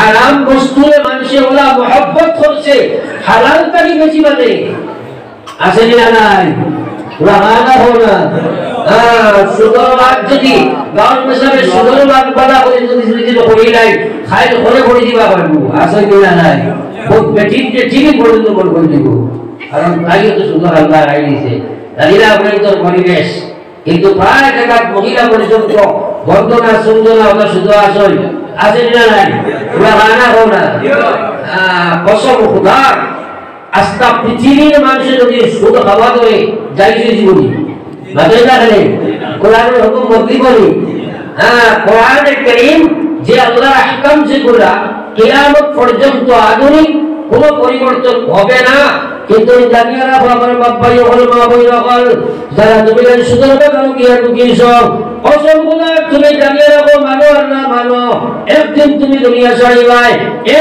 হারাম বস্তুরে মানুষে ওরা মহব্বত করছে, হালালটাকে বেশি মানে আছে না নাই? ওরা হানা হো না। সুদর ভাগ যদি গাঁর মেশাবে সুদর ভাগ বাধা করে যদি করি নাই খাইল করে করে দিবা পারবো, আছে না নাই? বহুত বেঠিক যে ঠিকই পর্যন্ত বল করে দিব। কারণ তাই তো সুদর আল্লাহ রাই দিয়েছে দাঁড়িয়ে আপনার তোর পরিবেশ। কিন্তু প্রায় জায়গা মহিলা পর্যন্ত বন্ধনা সুন্দরা ওটা শুধু আসল আছে না নাই? ওরা হানা হো না। কসম খুদার আস্তা পৃথিবীর মানুষের যদি সুদ খাওয়া করে যাইছে জীবনী বাদলা হলে কোরআনের হুকুম বদলি করি। কোরআনে কারীম যে আল্লাহর আহকাম যেগুলা কিয়ামত পর্যন্ত আধুনিক কোনো পরিবর্তন হবে না। কিন্তু জানিয়ে রাখো আমার বাপ্পাই হল মা বইরা হল যারা তুমি সুদের কারণ কি আর ঢুকিয়েছ অসংখ্য তুমি জানিয়ে রাখো মানো আর না মানো একদিন তুমি দুনিয়া ছাড়িবাই।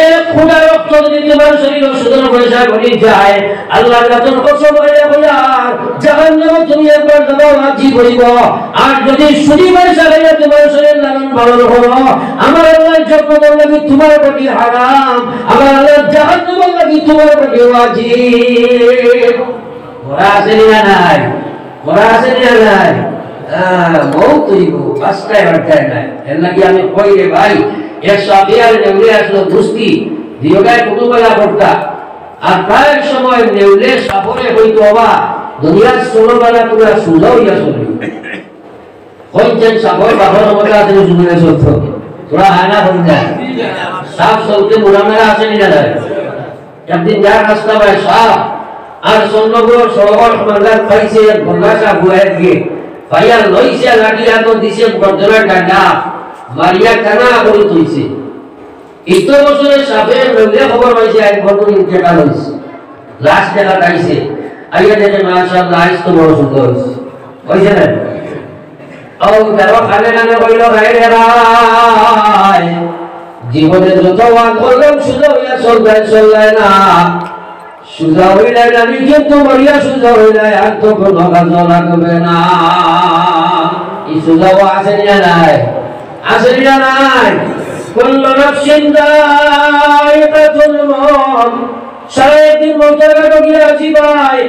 এক খুদা রক্ত যদি তোমার শরীর সুদের পয়সা ঘটি যায় আল্লাহর কাছে কসম করে বলার জাহান্নামে তুমি একবার যাওয়া ওয়াজিব হইব। আর যদি সুদি পয়সা হইলে তোমার শরীর লালন পালন করো আমার আল্লাহ জগতের লাগি তোমার প্রতি হারাম, আমার আল্লাহ জাহান্নামের লাগি তোমার প্রতি ওয়াজিব। ওরা আছে না নাই? ওরা আছে না নাই? বহুত হইব পাঁচটায় বাড়তায় নাই। এর লাগি আমি কই রে ভাই একশো আপিয়ার নেউলে আসলো দুস্তি দিওগায় কুতুবেলা করতা। আর প্রায় সময় নেউলে সাফরে হইতো অবা দুনিয়ার ষোলোবেলা তোমরা সুজা হইয়া চলি হইছেন সাফর বাফর মতো আছে সুন্দর চলত তোরা হানা হই না সাফ চলতে মুরামেরা আছে না যায়। একদিন যার রাস্তা ভাই সাফ আর চন্দ্রপুর সরোবর সমাধান পাইছে গঙ্গা বুয়ে গিয়ে ভাইয়া লইছে লাগিয়া তো দিছে গর্জনা ডান্ডা মারিয়া কানা করে তুইছে। ইতো বছরে সাফে নইলে খবর পাইছে এক ঘটনা কেটা লইছে লাস্ট দেখা পাইছে আইয়া দেখে মাশাআল্লাহ আইস তো বড় সুন্দর হইছে হইছে না। ও তারা খানে খানে কইলো ভাই রে ভাই জীবনে যত ওয়াজ করলাম সুজা হইয়া চললাই না সুজা হইলে আমি কিন্তু মরিয়া সুজা হইলে আর তো কোনো কাজ লাগবে না। এই সুজাও আছে না নাই? আছে না নাই? কুল্লু নাফসিন যায়িকাতুল মউত সারাদিন মৌতের কাছে গিয়ে আছি ভাই।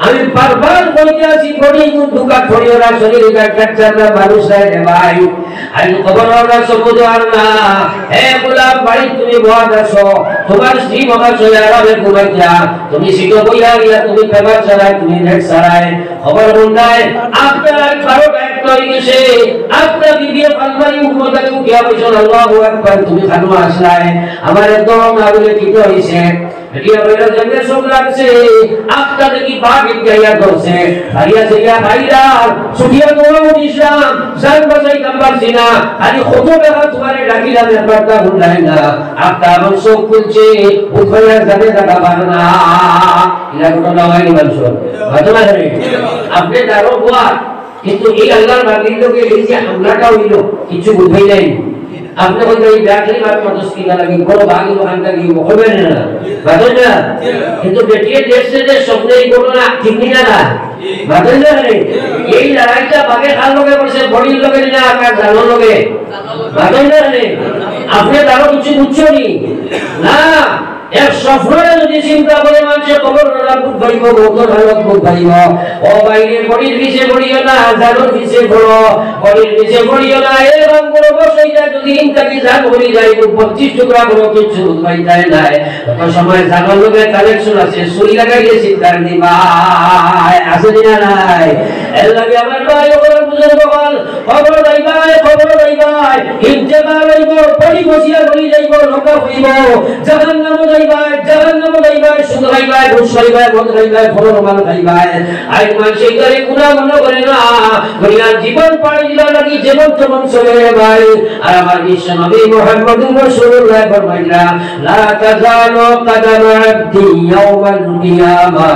আমি বারবার বলতে আছি বডি দুকা থড়িওরা শরীরে কাটছাটা মানুষ রে ভাই আমি খবর ওরা সবুজ আর না। হে গোলাপ ভাই তুমি বড় আছো তোমার স্ত্রী বাবা চলে আরামে ঘুমাইয়া তুমি সিটো বইয়া গিয়া তুমি পেপার চালায় তুমি নেট চালায় খবর বন্ধায় আপনার 12টা একটা হয়ে গেছে আপনার বিবিয়ে পালমারি উপরটাকে উঠিয়া বসে আল্লাহু আকবার তুমি খানো আসলায় আমার একদম আগুনে কি হইছে এটিয়া বইরা জঙ্গে সব লাগছে আপনার কি ভাগ গিয়া করছে ভাইয়া সেয়া ভাইরা ছুটিয়া তোরা ইসলাম জান বাজাই নাম্বার সিনা আরে কত টাকা তোমারে ডাকিলা ব্যাপারটা ভুলাই না আপনার সব খুলছে উঠবাইয়া যাবে টাকা বানা ইলা ঘটনা হয়নি মানুষ ঘটনা ধরে আপনি দারো বুয়া কিন্তু এই আল্লাহর বাগির লোকে এই যে হামলাটা হইল কিছু বুঝাই নাই। আপনি কইতে এই ব্যাটারি মার মতস কি লাগি বড় ভাগি ওখানটা কি হবে না বাদল না কিন্তু বেটিয়ে দেশে যে সবনেই করো না ঠিক না না বাদল না এই লড়াইটা বাগে খাল লোকে করছে বড়ির লোকে না আকার জানো লোকে বাদল না আপনি তারও কিছু বুঝছনি না। এক সফরে যদি চিন্তা করে মানুষের খবর রাখুক ভাইব বৌদ্ধ রাখুক ভাইব ও বাইরে বড়ির পিছে পড়িও না জানোর পিছে পড়ো বড়ির পিছে পড়িও না এরকম করে বসে যায় যদি ইনটাকে জান হয়ে যায় 25 টুকরা করে কিছু উৎপাই যায় না তত সময় জানোর লোকের কালেকশন আছে সুই লাগাইলে চিন্তার দিবা আছে না নাই এর লাগে আমার ভাই ওরা বুঝে বল খবর দাইবাই ইন্তেকাল হইব পড়ি বসিয়া হই যাইব লোকা হইব জাহান্নাম জাহান্নাম যাইবাই সুদ খাইবাই ঘুষ খাইবাই মদ খাইবাই ফরমান খাইবাই আই মানুষে করে গুনাহ মনে করে না দুনিয়ার জীবন পাড়ি দিলা লাগি জীবন তেমন চলে ভাই। আর আমার বিশ্ব নবী মুহাম্মদুর রাসূলুল্লাহ ফরমাইলা লা তাজালু কদম আবদি ইয়াওমাল কিয়ামা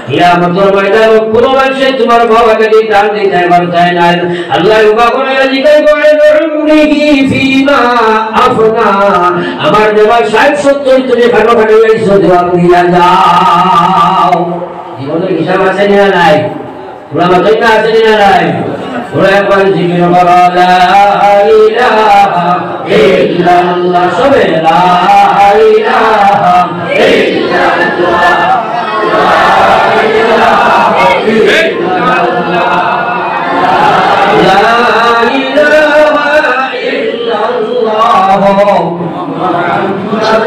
কিয়ামতের ময়দানে কোন মানুষ তোমার বাবাকে টান দিতে পারবে না। আল্লাহ উবা করে জিজ্ঞাসা করে উমরিহি ফিমা আফনা আমার দেওয়া 60 70 তুমি ভালো ভালো হইছো জবাব দিয়া যাও। জীবনের হিসাব আছে না নাই? তোরা মাথায় আছে না নাই? তোরা একবার জিকির করো লা ইলাহা ইল্লাল্লাহ সবে লা ইলাহা ইল্লাল্লাহ লা ইলাহা ইল্লাল্লাহ লা ইলাহা ইল্লাল্লাহ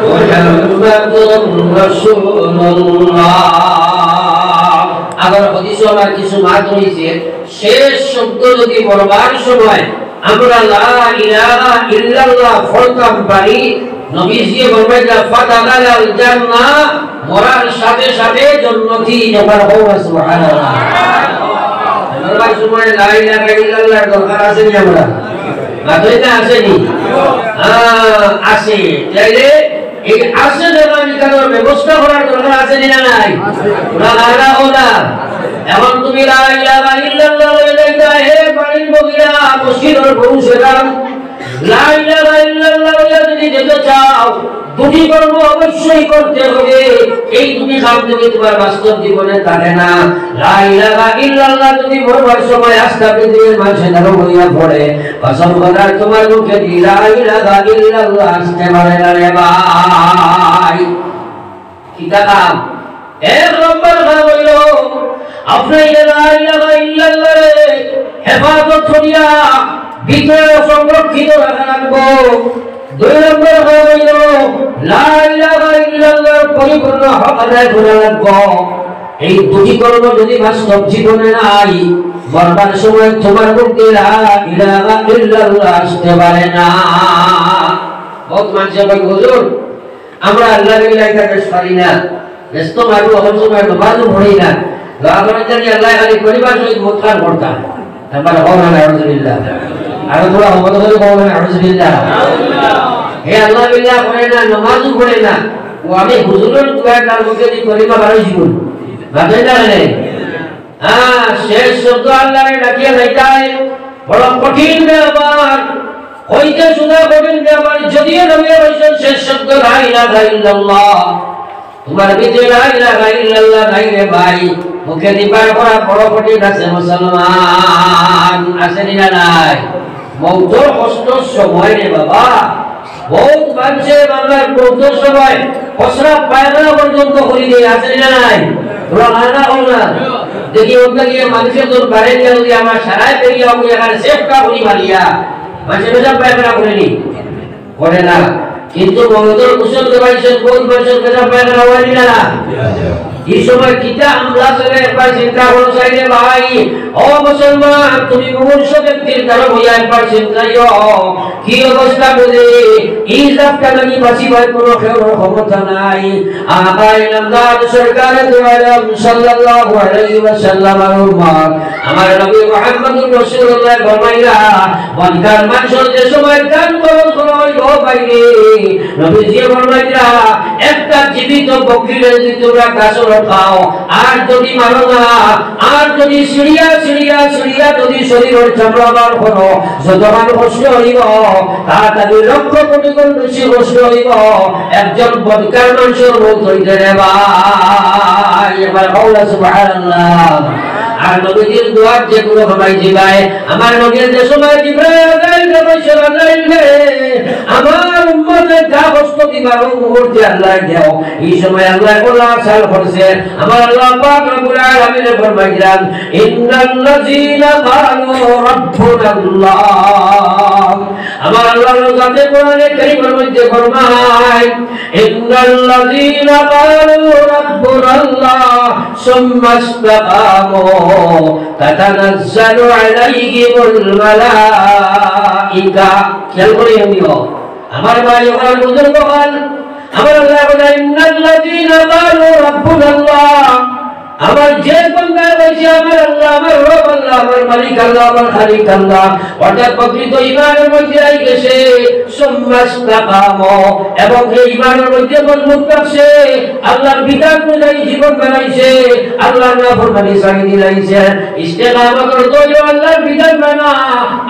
মুহাম্মাদুর রাসূলুল্লাহ। আবার হাদিসে আমার কিছু মাত হইছে, শেষ শব্দ যদি বলবার সময় আমরা লা ইলাহা ইল্লাল্লাহ বলতাম পারি, নবীজি বলবেন ফাতালাল জান্নাহ, মরার সাথে সাথে জান্নাতি জবার হবে। সুবহানাল্লাহ। বলবার সময় লা ইলাহা ইল্লাল্লাহ দরকার আছে নি? আমরা মাথায় আসেনি? আসে। তাইলে এই আসে জানানি কারণে ব্যবস্থা করার দরকার আছে না নাই? ওলা ওলা এখন তুমি লা ইলাহা ইল্লাল্লাহ বলে হে বাড়ির বগিরা মসজিদের পুরুষেরা, লা ইলাহা ইল্লাল্লাহ যদি যেতে চাও দুটি কর্ম অবশ্যই করতে হবে। এই দুটি কাম যদি তোমার বাস্তব জীবনে থাকে না, লা ইলাহা ইল্লাল্লাহ যদি বলবার সময় আস্থা পৃথিবীর মানুষে ধরো হইয়া পড়ে, কসম খোদার তোমার মুখে দি লা ইলাহা ইল্লাল্লাহ আসতে পারে না রে ভাই। কি কাম? এক নম্বর কাম হইল আপনি লা ইলাহা ইল্লাল্লাহ হেফাজত করিয়া ভিতরে সংরক্ষিত রাখা লাগবো। দুই নম্বর হইল লা ইলাহা ইল্লাল্লাহ পরিপূর্ণ হক আদায় করা লাগবো। এই দুটি কর্ম যদি বাস্তব জীবনে নাই, মরবার সময় তোমার মুখে লা ইলাহা ইল্লাল্লাহ আসতে পারে না। বহুত মানুষের ভাই হুজুর আমরা আল্লাহর ইলাহা কাজ পারি না, ব্যস্ত মানুষ অবশ্য সময় নামাজও পড়ি না, আমরা জানি আল্লাহ খালি পরিবার সহিত মুখখান করতাম। তারপরে হবে না আলহামদুলিল্লাহ, আরো তোরা হবে করে বলবেন আলহামদুলিল্লাহ। হে আল্লাহ বিল্লাহ পড়ে না, নামাজও পড়ে না, ও আমি হুজুরের দুয়া তার মুখে দি পরিমা বাড়াই জীবন ভাবেন না রে। শেষ শব্দ আল্লাহরে ডাকিয়ে যাইতাই বড় কঠিন ব্যাপার, হইতে শোনা কঠিন ব্যাপার। যদিও নবী বলেছেন শেষ শব্দ লা ইলাহা ইল্লাল্লাহ, তোমার ভিতরে লা ইলাহা ইল্লাল্লাহ নাই রে ভাই, মুখে দিবার করা বড় কঠিন আছে মুসলমান। আসেনি না নাই? মৌতর কষ্ট সময় রে বাবা, বহুত মানুষে বাংলার মৌতর সময় কসরা পায়খানা পর্যন্ত করি দিয়ে। আসেনি না নাই? তোরা না হল না দেখি ওটা গিয়ে মানুষের তোর বাড়ি গিয়ে যদি আমার সারাই পেরিয়ে হবে এখানে সেফটা করি মারিয়া মানুষের পেশাব পায়খানা করেনি করে না, কিন্তু মৌতর কুশল দেবাইছেন বহুত মানুষের পেশাব পায়খানা হয়নি না। এই সময় কিটা আমরা চলে একবার চিন্তা করো চাইলে ভাই, ও মুসলমান তুমি মুমূর্ষু ব্যক্তির দ্বারা হইয়া একবার চিন্তাইও কি অবস্থা বলে এই জাতটা নাকি বাঁচিবার কোনো ক্ষমতা নাই। আকাই নামদার সরকারে দু আলম সাল্লাল্লাহু আলাইহি ওয়াসাল্লামের উম্মত আমার নবী মুহাম্মদুর রাসূলুল্লাহ ফরমাইলা, মনকার মানুষের যে সময় কান বরং হয় ও বাইরে নবীজি ফরমাইলা, একটা জীবিত বকরির যদি তোমরা কাছে খাও আর যদি মারো না, আর যদি সিঁড়িয়া সিঁড়িয়া সিঁড়িয়া যদি শরীরের চামড়া বার করো, যতমান কষ্ট হইব তার তাদের লক্ষ কোটি গুণ বেশি কষ্ট হইব একজন বদকার মানুষের মত হইতে রে ভাই। এবার আল্লাহ সুবহানাল্লাহ। আর নবীজির দুয়ার যে গুলো ভাই জিবাই আমার নবীর যে সময় জিব্রাইল আলাইহিস সালাম আলাইহি আমার উম্মতের যা কষ্ট দিবার মুহূর্তে আল্লাহ দেও, এই সময় আল্লাহ বলা সাল করছে আমার আল্লাহ পাক রব্বুল আলামিন ফরমাইলেন, ইন্নাল্লাযীনা ক্বালু রাব্বুনাল্লাহ। আমার আল্লাহ জাতে কোরআনে কারীমের মধ্যে ফরমায়, ইন্নাল্লাযীনা ক্বালু রাব্বুনাল্লাহ সুম্মা ইসতাকামু তাতানাজ্জালু আলাইহিমুল মালাইকা। খেয়াল করে নিও আমার ভাই ওখানে বুজুর্গ হন, আমার আল্লাহ বলে ইন্নাল্লাযীনা ক্বালু রাব্বুনাল্লাহ, আমার যে বান্দা বলছে আমার আল্লাহ আমার রব আল্লাহ আমার মালিক আল্লাহ আমার খালিক আল্লাহ, অর্থাৎ প্রকৃত ঈমানের মধ্যে আই গেছে সুম্মাস্তাকামু, এবং এই ঈমানের মধ্যে মজবুত থাকছে, আল্লাহর বিধান অনুযায়ী জীবন বানাইছে, আল্লাহর নাফরমানি ছাড়ি দিলাইছে। ইস্তেকামত করতে হইলে আল্লাহর বিধান মানা,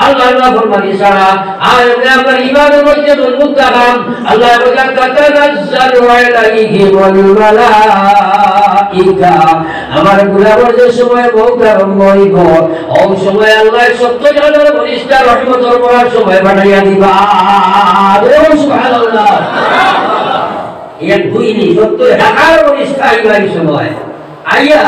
আল্লাহর নাফরমানি ছাড়া। আর আমরা ঈমানের মধ্যে মজবুত থাকাম, আল্লাহ বলেন তাতানাজ্জালু আলাইহিমুল মালাইকা, আমার গুনাহর যে সময় বহুত আরম্ভ হইব ওই সময় আল্লাহ 70 জনের ফেরেশতা রহমতের পড়ার সময় বানাইয়া দিবা। সুবহানাল্লাহ। এক দুই নি সত্তর ঢাকার অনিষ্ঠা আইবার সময় আইয়া